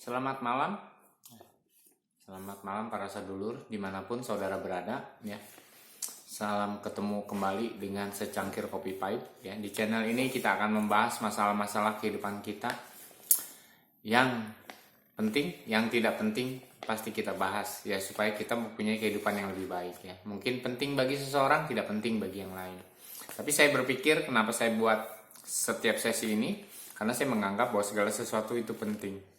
Selamat malam, selamat malam para sedulur dimanapun saudara berada ya. Salam ketemu kembali dengan secangkir kopi pahit ya. Di channel ini kita akan membahas masalah-masalah kehidupan kita yang penting, yang tidak penting pasti kita bahas ya, supaya kita mempunyai kehidupan yang lebih baik ya. Mungkin penting bagi seseorang, tidak penting bagi yang lain. Tapi saya berpikir kenapa saya buat setiap sesi ini, karena saya menganggap bahwa segala sesuatu itu penting.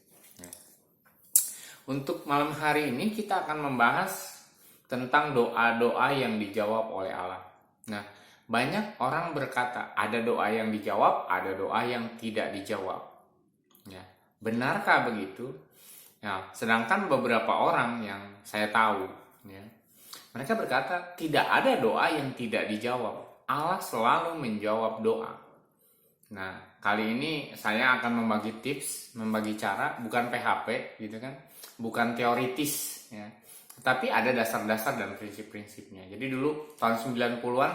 Untuk malam hari ini kita akan membahas tentang doa-doa yang dijawab oleh Allah. Nah, banyak orang berkata ada doa yang dijawab, ada doa yang tidak dijawab. Ya, benarkah begitu? Ya, sedangkan beberapa orang yang saya tahu, ya, mereka berkata tidak ada doa yang tidak dijawab. Allah selalu menjawab doa. Nah, kali ini saya akan membagi tips, membagi cara, bukan PHP gitu kan, bukan teoritis ya, tapi ada dasar-dasar dan prinsip-prinsipnya. Jadi dulu tahun 90-an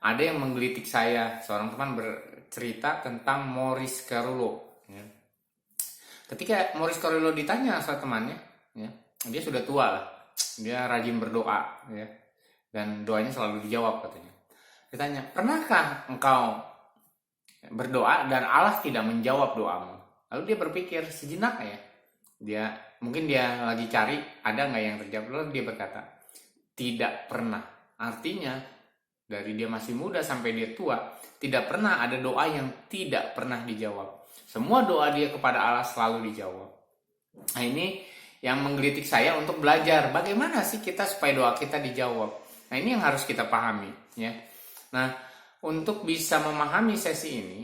ada yang menggelitik saya, seorang teman bercerita tentang Maurice Carullo ya. Ketika Maurice Carullo ditanya sama temannya ya, dia sudah tua lah, dia rajin berdoa ya, dan doanya selalu dijawab katanya. Ditanya, pernahkah engkau berdoa dan Allah tidak menjawab doamu? Lalu dia berpikir sejenak ya, mungkin dia lagi cari ada nggak yang terjawab. Lalu dia berkata tidak pernah. Artinya dari dia masih muda sampai dia tua tidak pernah ada doa yang tidak pernah dijawab. Semua doa dia kepada Allah selalu dijawab. Nah, ini yang menggelitik saya untuk belajar bagaimana sih kita supaya doa kita dijawab. Nah, ini yang harus kita pahami ya. Nah, untuk bisa memahami sesi ini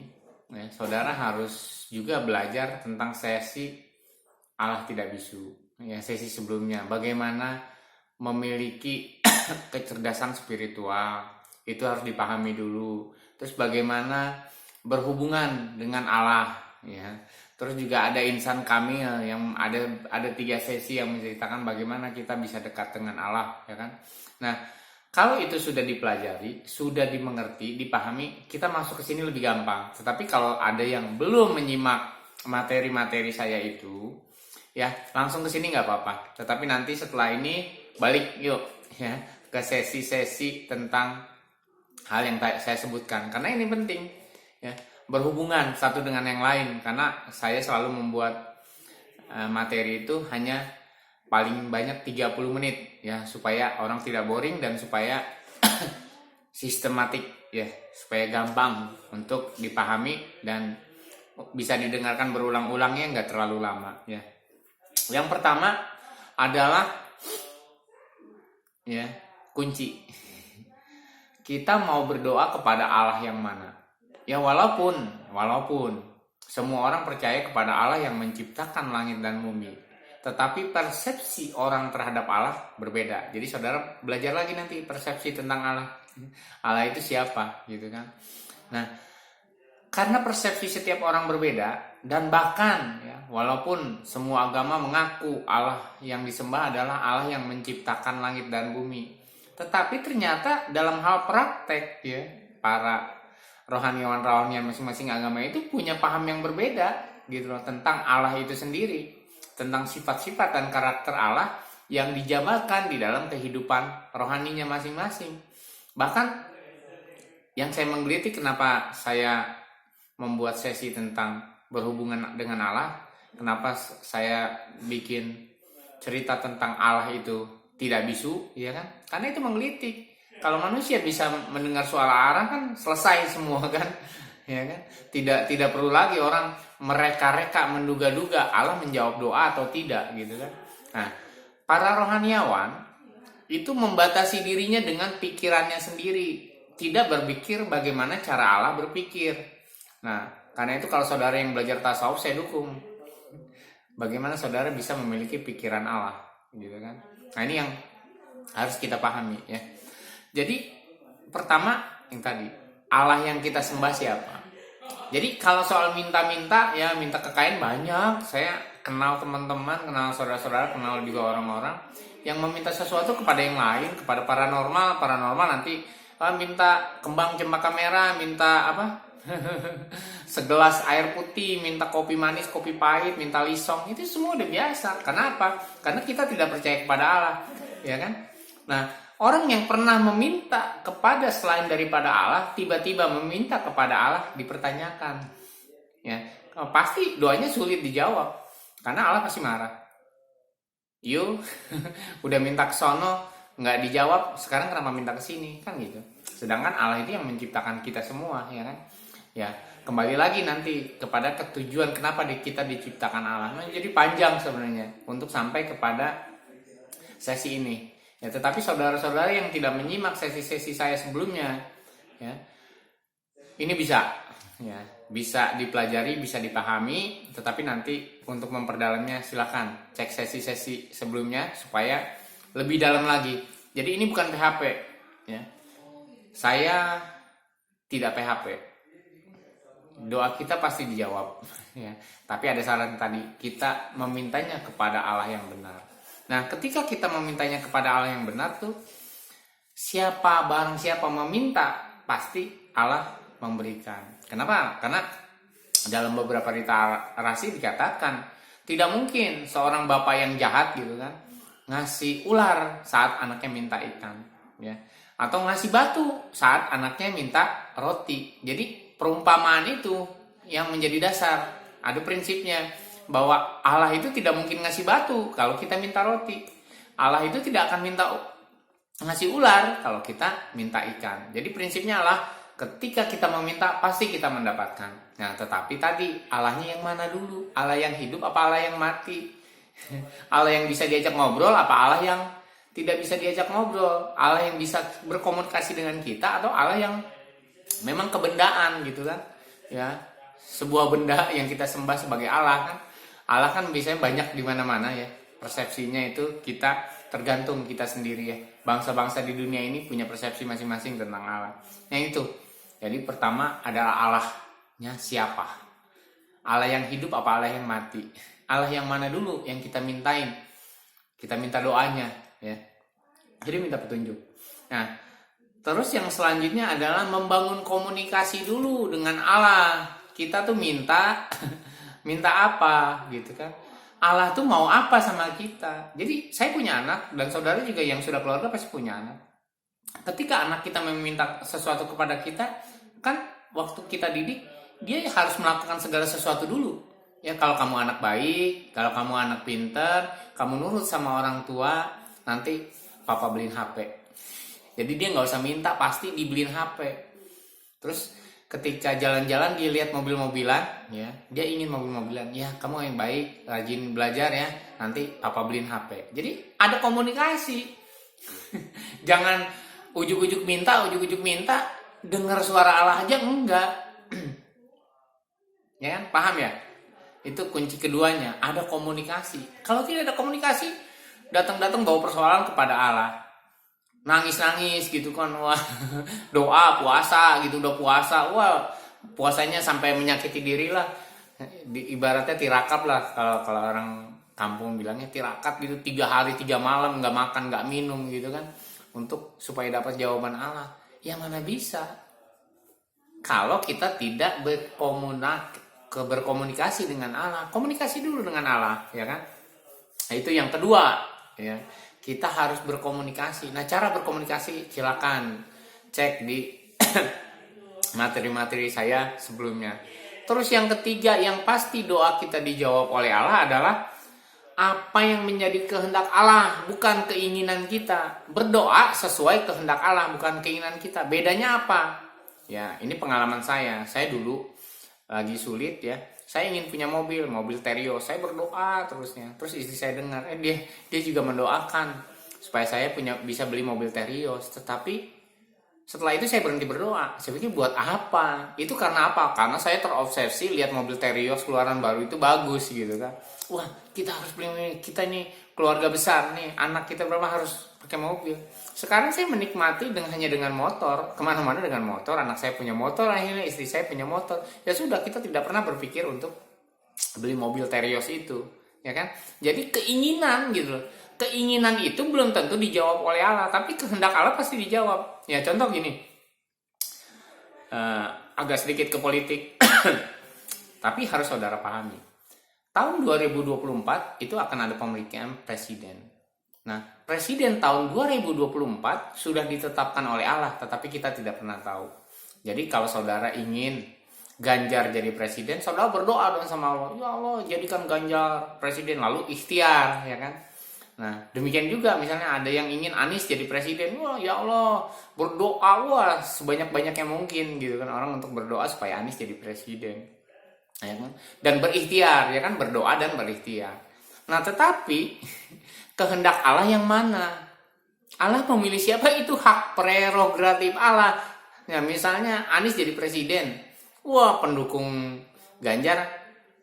ya, saudara harus juga belajar tentang sesi Allah tidak bisu ya, sesi sebelumnya. Bagaimana memiliki kecerdasan spiritual, itu harus dipahami dulu. Terus bagaimana berhubungan dengan Allah ya. Terus juga ada insan kamil yang ada 3 sesi yang menceritakan bagaimana kita bisa dekat dengan Allah ya kan. Nah, kalau itu sudah dipelajari, sudah dimengerti, dipahami, kita masuk ke sini lebih gampang. Tetapi kalau ada yang belum menyimak materi-materi saya itu ya, langsung ke sini nggak apa-apa. Tetapi nanti setelah ini balik yuk ya ke sesi-sesi tentang hal yang saya sebutkan, karena ini penting ya, berhubungan satu dengan yang lain. Karena saya selalu membuat materi itu hanya paling banyak 30 menit ya, supaya orang tidak boring dan supaya sistematik ya, supaya gampang untuk dipahami dan bisa didengarkan berulang-ulangnya, nggak terlalu lama ya. Yang pertama adalah ya, kunci. Kita mau berdoa kepada Allah yang mana? Ya walaupun semua orang percaya kepada Allah yang menciptakan langit dan bumi, tetapi persepsi orang terhadap Allah berbeda. Jadi saudara belajar lagi nanti persepsi tentang Allah. Allah itu siapa gitu kan. Nah, karena persepsi setiap orang berbeda, dan bahkan ya, walaupun semua agama mengaku Allah yang disembah adalah Allah yang menciptakan langit dan bumi, tetapi ternyata dalam hal praktek ya, para rohaniawan masing-masing agama itu punya paham yang berbeda gitu loh, tentang Allah itu sendiri, tentang sifat-sifat dan karakter Allah yang dijabarkan di dalam kehidupan rohaninya masing-masing. Bahkan yang saya menggelitik kenapa saya membuat sesi tentang berhubungan dengan Allah, kenapa saya bikin cerita tentang Allah itu tidak bisu, ya kan? Karena itu menggelitik. Kalau manusia bisa mendengar suara Allah kan selesai semua kan, ya kan? Tidak perlu lagi orang mereka-reka menduga-duga Allah menjawab doa atau tidak gitu kan. Nah, para rohaniawan itu membatasi dirinya dengan pikirannya sendiri, tidak berpikir bagaimana cara Allah berpikir. Nah, karena itu kalau saudara yang belajar tasawuf, saya dukung. Bagaimana saudara bisa memiliki pikiran Allah, gitu kan? Nah, ini yang harus kita pahami ya. Jadi pertama yang tadi, Allah yang kita sembah siapa? Jadi kalau soal minta-minta ya, minta kekayaan banyak. Saya kenal teman-teman, kenal saudara-saudara, kenal juga orang-orang yang meminta sesuatu kepada yang lain, kepada paranormal nanti minta kembang cempaka merah, minta apa? segelas air putih, minta kopi manis, kopi pahit, minta lisong, itu semua udah biasa. Kenapa? Karena kita tidak percaya kepada Allah, ya kan? Nah, orang yang pernah meminta kepada selain daripada Allah, tiba-tiba meminta kepada Allah, dipertanyakan, ya pasti doanya sulit dijawab, karena Allah pasti marah. Yuk, udah minta ke sono nggak dijawab, sekarang kenapa minta ke sini, kan gitu. Sedangkan Allah itu yang menciptakan kita semua, ya kan? Ya, kembali lagi nanti kepada ketujuan kenapa kita diciptakan Allah. Nah, jadi panjang sebenarnya untuk sampai kepada sesi ini. Ya, tetapi saudara-saudara yang tidak menyimak sesi-sesi saya sebelumnya, ya, ini bisa dipelajari, bisa dipahami. Tetapi nanti untuk memperdalamnya silakan cek sesi-sesi sebelumnya supaya lebih dalam lagi. Jadi ini bukan PHP, ya. Saya tidak PHP. Doa kita pasti dijawab, ya. Tapi ada saran tadi, kita memintanya kepada Allah yang benar. Nah, ketika kita memintanya kepada Allah yang benar tuh, barang siapa meminta, pasti Allah memberikan. Kenapa? Karena dalam beberapa literasi dikatakan tidak mungkin seorang bapak yang jahat gitu kan ngasih ular saat anaknya minta ikan, ya, atau ngasih batu saat anaknya minta roti. Jadi perumpamaan itu yang menjadi dasar. Ada prinsipnya bahwa Allah itu tidak mungkin ngasih batu kalau kita minta roti. Allah itu tidak akan minta ngasih ular kalau kita minta ikan. Jadi prinsipnya Allah, ketika kita meminta pasti kita mendapatkan. Nah, tetapi tadi Allahnya yang mana dulu? Allah yang hidup apa Allah yang mati? Allah yang bisa diajak ngobrol apa Allah yang tidak bisa diajak ngobrol? Allah yang bisa berkomunikasi dengan kita atau Allah yang memang kebendaan gitu kan? Ya, sebuah benda yang kita sembah sebagai Allah kan? Allah kan biasanya banyak di mana-mana ya. Persepsinya itu tergantung kita sendiri ya. Bangsa-bangsa di dunia ini punya persepsi masing-masing tentang Allah. Nah itu. Jadi pertama adalah Allahnya siapa? Allah yang hidup apa Allah yang mati? Allah yang mana dulu yang kita mintain? Kita minta doanya, ya. Jadi minta petunjuk. Nah, terus yang selanjutnya adalah membangun komunikasi dulu dengan Allah. Kita tuh minta apa gitu kan? Allah tuh mau apa sama kita? Jadi saya punya anak dan saudara juga yang sudah keluarga pasti punya anak. Ketika anak kita meminta sesuatu kepada kita, kan waktu kita didik, dia harus melakukan segala sesuatu dulu. Ya, kalau kamu anak baik, kalau kamu anak pintar, kamu nurut sama orang tua, nanti papa beliin HP. Jadi dia nggak usah minta, pasti dibeliin HP. Terus ketika jalan-jalan dia lihat mobil-mobilan, ya, dia ingin mobil-mobilan. Ya, kamu yang baik, rajin belajar ya, nanti papa beliin HP. Jadi ada komunikasi. Jangan ujuk-ujuk minta, dengar suara Allah aja enggak. Ya kan? Paham ya? Itu kunci keduanya, ada komunikasi. Kalau tidak ada komunikasi, datang-datang bawa persoalan kepada Allah. Nangis-nangis gitu kan, wah, doa, puasa gitu, udah puasa, wah, puasanya sampai menyakiti diri lah. Ibaratnya tirakap lah, kalau orang kampung bilangnya tirakat gitu, 3 hari 3 malam nggak makan nggak minum gitu kan, untuk supaya dapat jawaban Allah. Ya mana bisa kalau kita tidak berkomunikasi dengan Allah. Komunikasi dulu dengan Allah, ya kan? Nah, itu yang kedua, ya. Kita harus berkomunikasi. Nah, cara berkomunikasi silakan cek di materi-materi saya sebelumnya. Terus yang ketiga, yang pasti doa kita dijawab oleh Allah adalah apa yang menjadi kehendak Allah, bukan keinginan kita. Berdoa sesuai kehendak Allah, bukan keinginan kita. Bedanya apa? Ya, ini pengalaman saya. Saya dulu lagi sulit ya. Saya ingin punya mobil Terios. Saya berdoa terusnya. Terus istri saya dengar, dia juga mendoakan supaya saya bisa beli mobil Terios. Tetapi setelah itu saya berhenti berdoa. Saya pikir buat apa? Itu karena apa? Karena saya terobsesi lihat mobil Terios keluaran baru itu bagus gitu kan. Wah, kita harus beli, kita nih keluarga besar nih, anak kita berapa harus pakai mobil. Sekarang saya menikmati hanya dengan motor, kemana-mana dengan motor. Anak saya punya motor, akhirnya istri saya punya motor. Ya sudah, kita tidak pernah berpikir untuk beli mobil Terios itu, ya kan? Jadi keinginan gitu loh. Keinginan itu belum tentu dijawab oleh Allah, tapi kehendak Allah pasti dijawab. Ya contoh gini, agak sedikit ke politik. Tapi harus saudara pahami, tahun 2024 itu akan ada pemilihan presiden. Nah, presiden tahun 2024 sudah ditetapkan oleh Allah, tetapi kita tidak pernah tahu. Jadi kalau saudara ingin Ganjar jadi presiden, saudara berdoa dong sama Allah, ya Allah jadikan Ganjar presiden, lalu ikhtiar, ya kan. Nah, demikian juga misalnya ada yang ingin Anies jadi presiden, wah ya Allah berdoa wah sebanyak-banyaknya mungkin gitu kan orang untuk berdoa supaya Anies jadi presiden, ya kan? Dan berikhtiar, ya kan, berdoa dan berikhtiar. Nah, tetapi kehendak Allah yang mana? Allah memilih siapa itu hak prerogatif Allah. Ya, misalnya Anies jadi presiden, wah pendukung Ganjar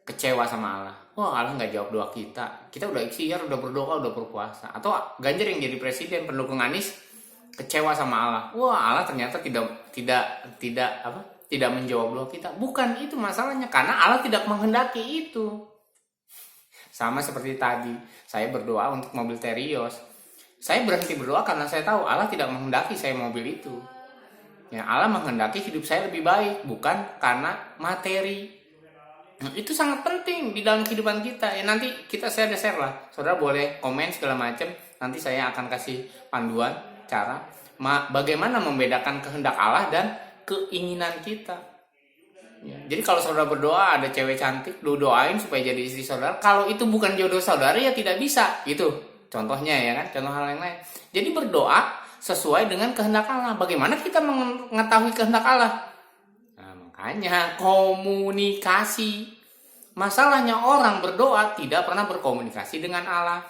kecewa sama Allah. Wah, Allah nggak jawab doa kita. Kita udah ikhtiar, udah berdoa, udah berpuasa. Atau Ganjar yang jadi presiden, pendukung Anies kecewa sama Allah. Wah, Allah ternyata tidak menjawab doa kita. Bukan itu masalahnya, karena Allah tidak menghendaki itu. Sama seperti tadi, saya berdoa untuk mobil Terios. Saya berhenti berdoa karena saya tahu Allah tidak menghendaki saya mobil itu. Ya, Allah menghendaki hidup saya lebih baik, bukan karena materi. Nah, itu sangat penting di dalam kehidupan kita. Ya, nanti kita share lah. Saudara boleh komen segala macam. Nanti saya akan kasih panduan cara bagaimana membedakan kehendak Allah dan keinginan kita. Ya, jadi kalau saudara berdoa ada cewek cantik, lu doain supaya jadi istri saudara. Kalau itu bukan jodoh saudara ya tidak bisa. Itu contohnya, ya kan. Contoh hal yang lain. Jadi berdoa sesuai dengan kehendak Allah. Bagaimana kita mengetahui kehendak Allah? Makanya komunikasi. Masalahnya orang berdoa tidak pernah berkomunikasi dengan Allah.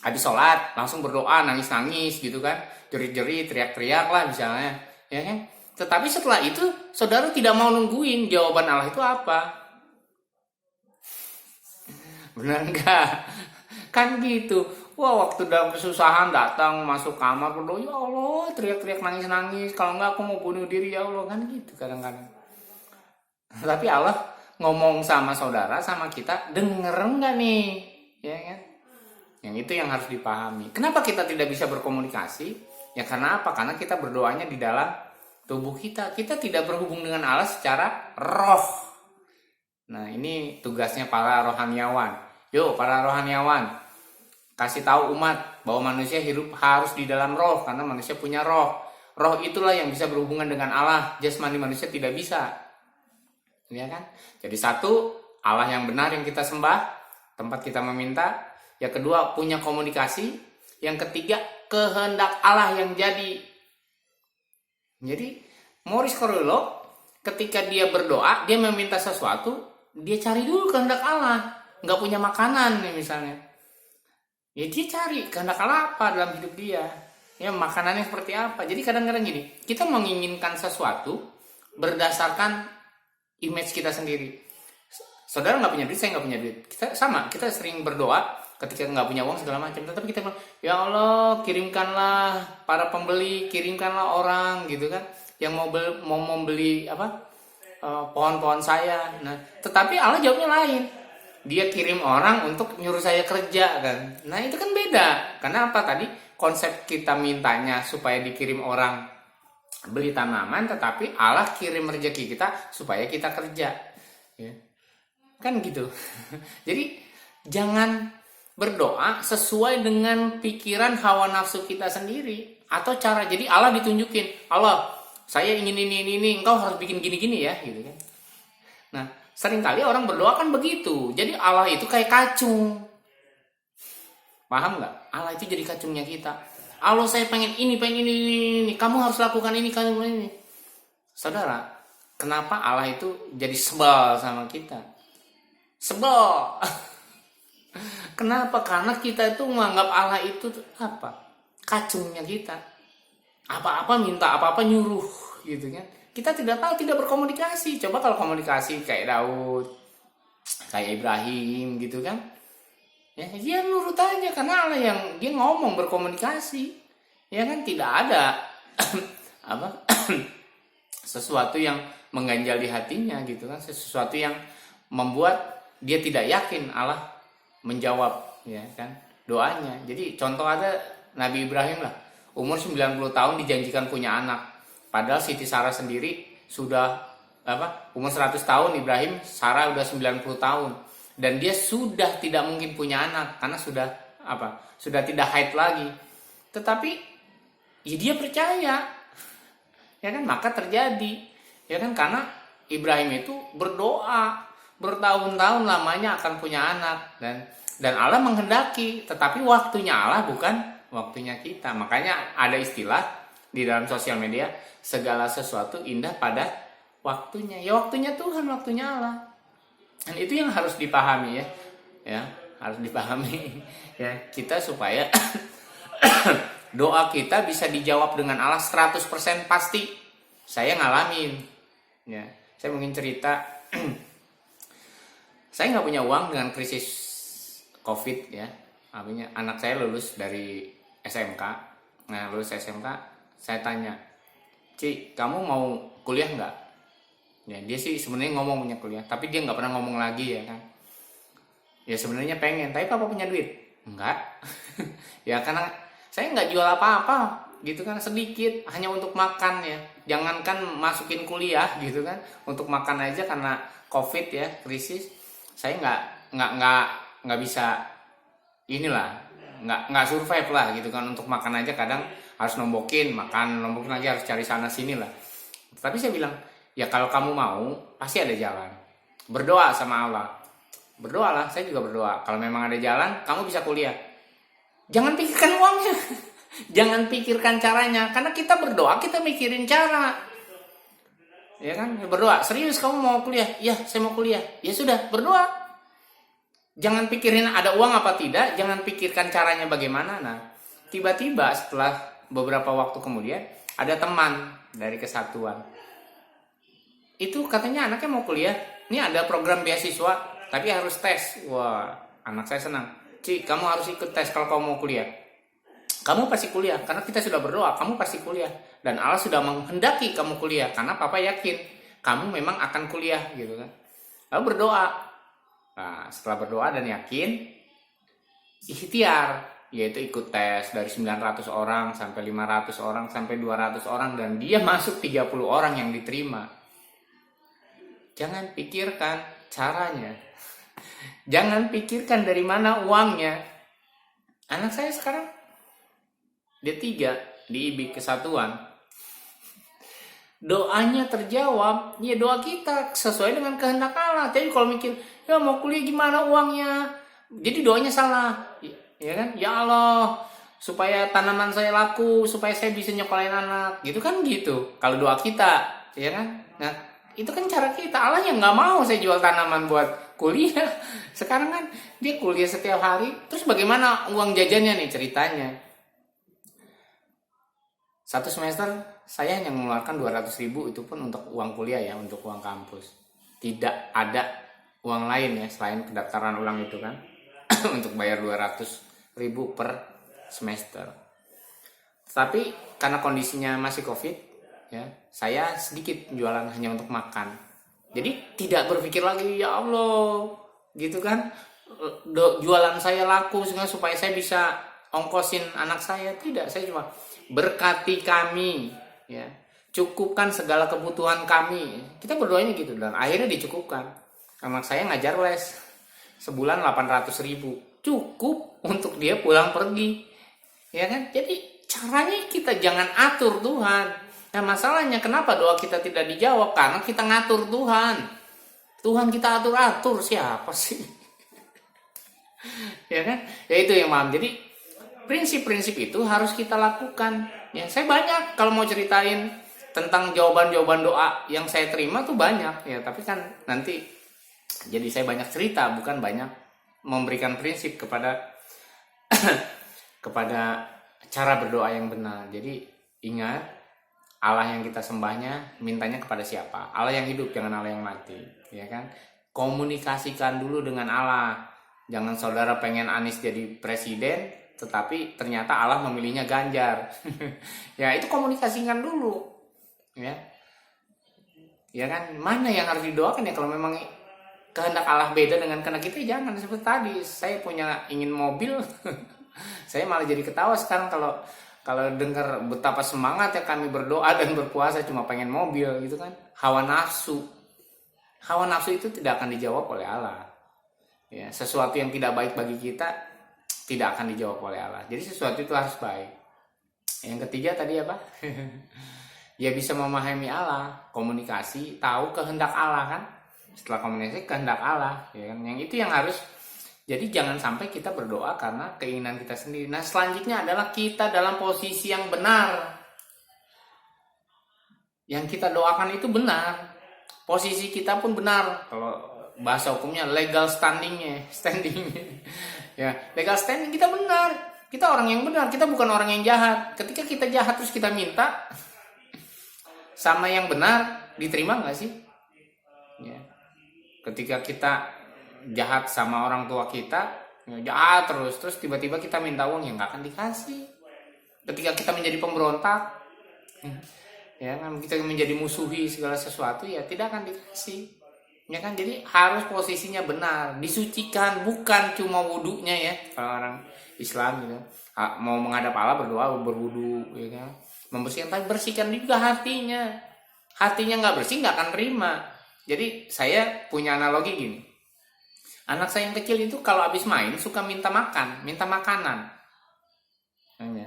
Habis sholat langsung berdoa, nangis-nangis gitu kan, jerit-jerit, teriak-teriak lah misalnya, ya kan. Tetapi setelah itu saudara tidak mau nungguin jawaban Allah itu apa. Benar enggak? Kan gitu. Wah, waktu dalam kesusahan datang masuk kamar berdoa, ya Allah, teriak-teriak, nangis-nangis, kalau enggak aku mau bunuh diri ya Allah, kan gitu kadang-kadang. Tapi Allah ngomong sama saudara, sama kita, denger nggak nih, ya kan? Yang itu yang harus dipahami. Kenapa kita tidak bisa berkomunikasi? Ya karena apa? Karena kita berdoanya di dalam tubuh kita. Kita tidak berhubung dengan Allah secara roh. Nah, ini tugasnya para rohaniawan. Yuk, para rohaniawan, kasih tahu umat bahwa manusia hidup harus di dalam roh, karena manusia punya roh. Roh itulah yang bisa berhubungan dengan Allah. Jasmani manusia tidak bisa. Ya kan? Jadi satu, Allah yang benar yang kita sembah, tempat kita meminta. Yang kedua, punya komunikasi. Yang ketiga, kehendak Allah yang jadi. Jadi Maurice Carrillo ketika dia berdoa, dia meminta sesuatu, dia cari dulu kehendak Allah. Nggak punya makanan nih misalnya, ya dia cari kehendak Allah apa dalam hidup dia. Ya, makanannya seperti apa. Jadi kadang-kadang gini, kita menginginkan sesuatu berdasarkan image kita sendiri. Saudara nggak punya duit, saya nggak punya duit. Kita sering berdoa ketika nggak punya uang segala macam. Tetapi kita bilang, ya Allah kirimkanlah para pembeli, kirimkanlah orang gitu kan, yang mau membeli pohon-pohon saya. Nah, tetapi Allah jawabnya lain. Dia kirim orang untuk nyuruh saya kerja kan. Nah, itu kan beda. Karena apa tadi? Konsep kita mintanya supaya dikirim orang beli tanaman, tetapi Allah kirim rezeki kita supaya kita kerja, ya. Kan gitu. Jadi jangan berdoa sesuai dengan pikiran hawa nafsu kita sendiri atau cara. Jadi Allah ditunjukin, Allah saya ingin ini, engkau harus bikin gini-gini ya, gitu kan. Nah, seringkali orang berdoa kan begitu. Jadi Allah itu kayak kacung. Paham nggak? Allah itu jadi kacungnya kita. Allah saya pengen ini, kamu harus lakukan ini, kamu ini. Saudara, kenapa Allah itu jadi sebel sama kita? Sebel. Kenapa? Karena kita itu menganggap Allah itu apa? Kacungnya kita. Apa-apa minta, apa-apa nyuruh, gitu kan. Kita tidak tahu, tidak berkomunikasi. Coba kalau komunikasi kayak Daud, kayak Ibrahim gitu kan. Ya, dia nurut aja karena Allah yang dia ngomong, berkomunikasi. Ya kan, tidak ada sesuatu yang mengganjal di hatinya gitu kan, sesuatu yang membuat dia tidak yakin Allah menjawab, ya kan, doanya. Jadi contoh ada Nabi Ibrahim lah, umur 90 tahun dijanjikan punya anak. Padahal Siti Sarah sendiri sudah umur 100 tahun Ibrahim, Sarah udah 90 tahun. Dan dia sudah tidak mungkin punya anak karena sudah tidak haid lagi. Tetapi ya dia percaya. Ya kan, maka terjadi. Ya kan, karena Ibrahim itu berdoa bertahun-tahun lamanya akan punya anak, dan Allah menghendaki, tetapi waktunya Allah bukan waktunya kita. Makanya ada istilah di dalam sosial media, segala sesuatu indah pada waktunya. Ya waktunya Tuhan, waktunya Allah. Dan itu yang harus dipahami ya harus dipahami ya kita, supaya doa kita bisa dijawab dengan Allah 100% pasti. Saya ngalamin ya. Saya mungkin cerita saya nggak punya uang dengan krisis COVID ya. Artinya anak saya lulus dari SMK. Nah, lulus SMK, saya tanya, "Ci, kamu mau kuliah nggak?" Ya, dia sih sebenarnya ngomong punya kuliah, tapi dia nggak pernah ngomong lagi ya kan. Ya sebenarnya pengen, tapi papa punya duit? Enggak. Ya karena saya nggak jual apa-apa gitu kan, sedikit, hanya untuk makan ya. Jangankan masukin kuliah gitu kan, untuk makan aja karena COVID ya, krisis. Saya nggak bisa inilah, nggak survive lah gitu kan, untuk makan aja kadang harus nombokin lagi, harus cari sana sini lah. Tapi saya bilang, ya kalau kamu mau pasti ada jalan. Berdoa sama Allah. Berdoalah, saya juga berdoa. Kalau memang ada jalan, kamu bisa kuliah. Jangan pikirkan uangnya. Jangan pikirkan caranya, karena kita berdoa kita mikirin cara. Ya kan? Berdoa, serius kamu mau kuliah? Ya, saya mau kuliah. Ya sudah, berdoa. Jangan pikirin ada uang apa tidak, jangan pikirkan caranya bagaimana. Nah, tiba-tiba setelah beberapa waktu kemudian ada teman dari kesatuan. Itu katanya anaknya mau kuliah, ini ada program beasiswa, tapi harus tes. Wah, anak saya senang. Ci, kamu harus ikut tes kalau kamu mau kuliah. Kamu pasti kuliah, karena kita sudah berdoa, kamu pasti kuliah. Dan Allah sudah menghendaki kamu kuliah, karena papa yakin kamu memang akan kuliah gitu kan. Lalu berdoa. Nah, setelah berdoa dan yakin, ikhtiar, yaitu ikut tes dari 900 orang sampai 500 orang sampai 200 orang, dan dia masuk 30 orang yang diterima. Jangan pikirkan caranya. Jangan pikirkan dari mana uangnya. Anak saya sekarang D3 di IB Kesatuan. Doanya terjawab. Ya doa kita sesuai dengan kehendak Allah. Tapi kalau mikir, ya mau kuliah gimana uangnya? Jadi doanya salah. Ya kan? Ya Allah, supaya tanaman saya laku, supaya saya bisa nyekolahin anak. Gitu kan gitu. Kalau doa kita, ya kan? Nah, itu kan cara kita. Allah yang nggak mau saya jual tanaman buat kuliah. Sekarang kan dia kuliah setiap hari. Terus bagaimana uang jajannya nih ceritanya? Satu semester saya hanya mengeluarkan 200.000, itu pun untuk uang kuliah ya, untuk uang kampus. Tidak ada uang lain ya selain pendaftaran ulang itu kan. Untuk bayar 200.000 per semester. Tapi karena kondisinya masih COVID ya, saya sedikit jualan hanya untuk makan. Jadi tidak berpikir lagi, ya Allah gitu kan, jualan saya laku supaya saya bisa ongkosin anak saya. Tidak, saya cuma berkati kami ya, cukupkan segala kebutuhan kami. Kita berdoanya gitu, dan akhirnya dicukupkan. Anak saya ngajar les sebulan 800.000, cukup untuk dia pulang pergi ya kan. Jadi caranya kita jangan atur Tuhan. Nah masalahnya kenapa doa kita tidak dijawab? Karena kita ngatur Tuhan. Tuhan kita atur-atur, siapa sih? Ya kan? Ya itu yang paham. Jadi prinsip-prinsip itu harus kita lakukan. Ya, saya banyak kalau mau ceritain tentang jawaban-jawaban doa yang saya terima tuh banyak ya, tapi kan nanti jadi saya banyak cerita, bukan banyak memberikan prinsip kepada kepada cara berdoa yang benar. Jadi ingat, Allah yang kita sembahnya, mintanya kepada siapa? Allah yang hidup, jangan Allah yang mati, ya kan? Komunikasikan dulu dengan Allah. Jangan saudara pengen Anies jadi presiden, tetapi ternyata Allah memilihnya Ganjar. Ya, itu komunikasikan dulu. Ya. Ya kan? Mana yang harus didoakan ya, kalau memang kehendak Allah beda dengan kehendak kita, jangan. Seperti tadi, saya ingin mobil. Saya malah jadi ketawa sekarang kalau dengar betapa semangat ya kami berdoa dan berpuasa cuma pengen mobil gitu kan. Hawa nafsu. Hawa nafsu itu tidak akan dijawab oleh Allah. Ya, sesuatu yang tidak baik bagi kita tidak akan dijawab oleh Allah. Jadi sesuatu itu harus baik. Yang ketiga tadi apa? Ya bisa memahami Allah, komunikasi, tahu kehendak Allah kan. Setelah komunikasi kehendak Allah, ya kan. Yang itu yang harus. Jadi jangan sampai kita berdoa karena keinginan kita sendiri. Nah, selanjutnya adalah kita dalam posisi yang benar. Yang kita doakan itu benar. Posisi kita pun benar. Kalau bahasa hukumnya legal standingnya. Ya, legal standing kita benar. Kita orang yang benar, kita bukan orang yang jahat. Ketika kita jahat terus kita minta sama yang benar, diterima nggak sih? Ya. Ketika kita jahat sama orang tua kita, jahat terus tiba-tiba kita minta uang, yang nggak akan dikasih. Ketika kita menjadi pemberontak, ya kan, kita menjadi musuhi segala sesuatu, ya tidak akan dikasih. Ya kan, jadi harus posisinya benar, disucikan, bukan cuma wudunya ya. Kalau orang Islam gitu, mau menghadap Allah berdoa berwudu, ya kan, membersihkan, tapi bersihkan juga hatinya. Hatinya nggak bersih nggak akan terima. Jadi saya punya analogi gini. Anak saya yang kecil itu kalau habis main suka minta makanan.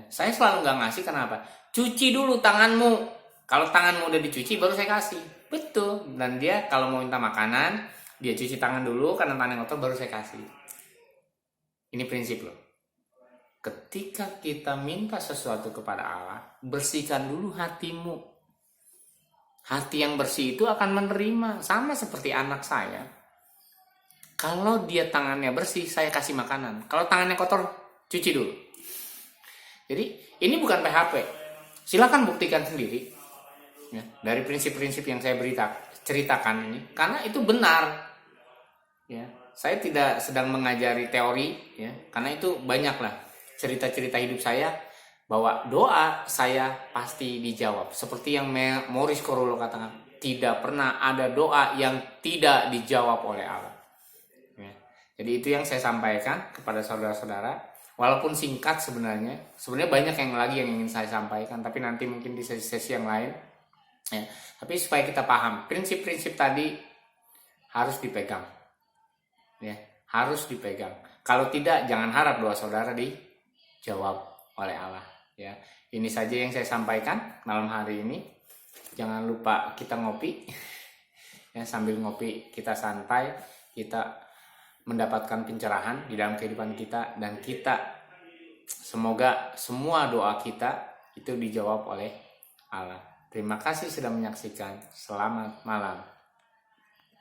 Saya selalu nggak ngasih, kenapa? Cuci dulu tanganmu. Kalau tanganmu udah dicuci baru saya kasih. Betul. Dan dia kalau mau minta makanan, dia cuci tangan dulu karena tangan kotor baru saya kasih. Ini prinsip loh. Ketika kita minta sesuatu kepada Allah, bersihkan dulu hatimu. Hati yang bersih itu akan menerima. Sama seperti anak saya. Kalau dia tangannya bersih, saya kasih makanan. Kalau tangannya kotor, cuci dulu. Jadi ini bukan PHP. Silakan buktikan sendiri. Ya, dari prinsip-prinsip yang saya ceritakan ini, karena itu benar. Ya, saya tidak sedang mengajari teori, ya, karena itu banyaklah cerita-cerita hidup saya bahwa doa saya pasti dijawab. Seperti yang Maurice Corullo katakan, tidak pernah ada doa yang tidak dijawab oleh Allah. Jadi itu yang saya sampaikan kepada saudara-saudara. Walaupun singkat sebenarnya banyak yang lagi yang ingin saya sampaikan, tapi nanti mungkin di sesi-sesi yang lain. Ya, tapi supaya kita paham, prinsip-prinsip tadi harus dipegang. Ya, harus dipegang. Kalau tidak, jangan harap doa saudara dijawab oleh Allah. Ya, ini saja yang saya sampaikan malam hari ini. Jangan lupa kita ngopi. Ya, sambil ngopi kita santai, kita mendapatkan pencerahan di dalam kehidupan kita, dan kita semoga semua doa kita itu dijawab oleh Allah. Terima kasih sudah menyaksikan. Selamat malam.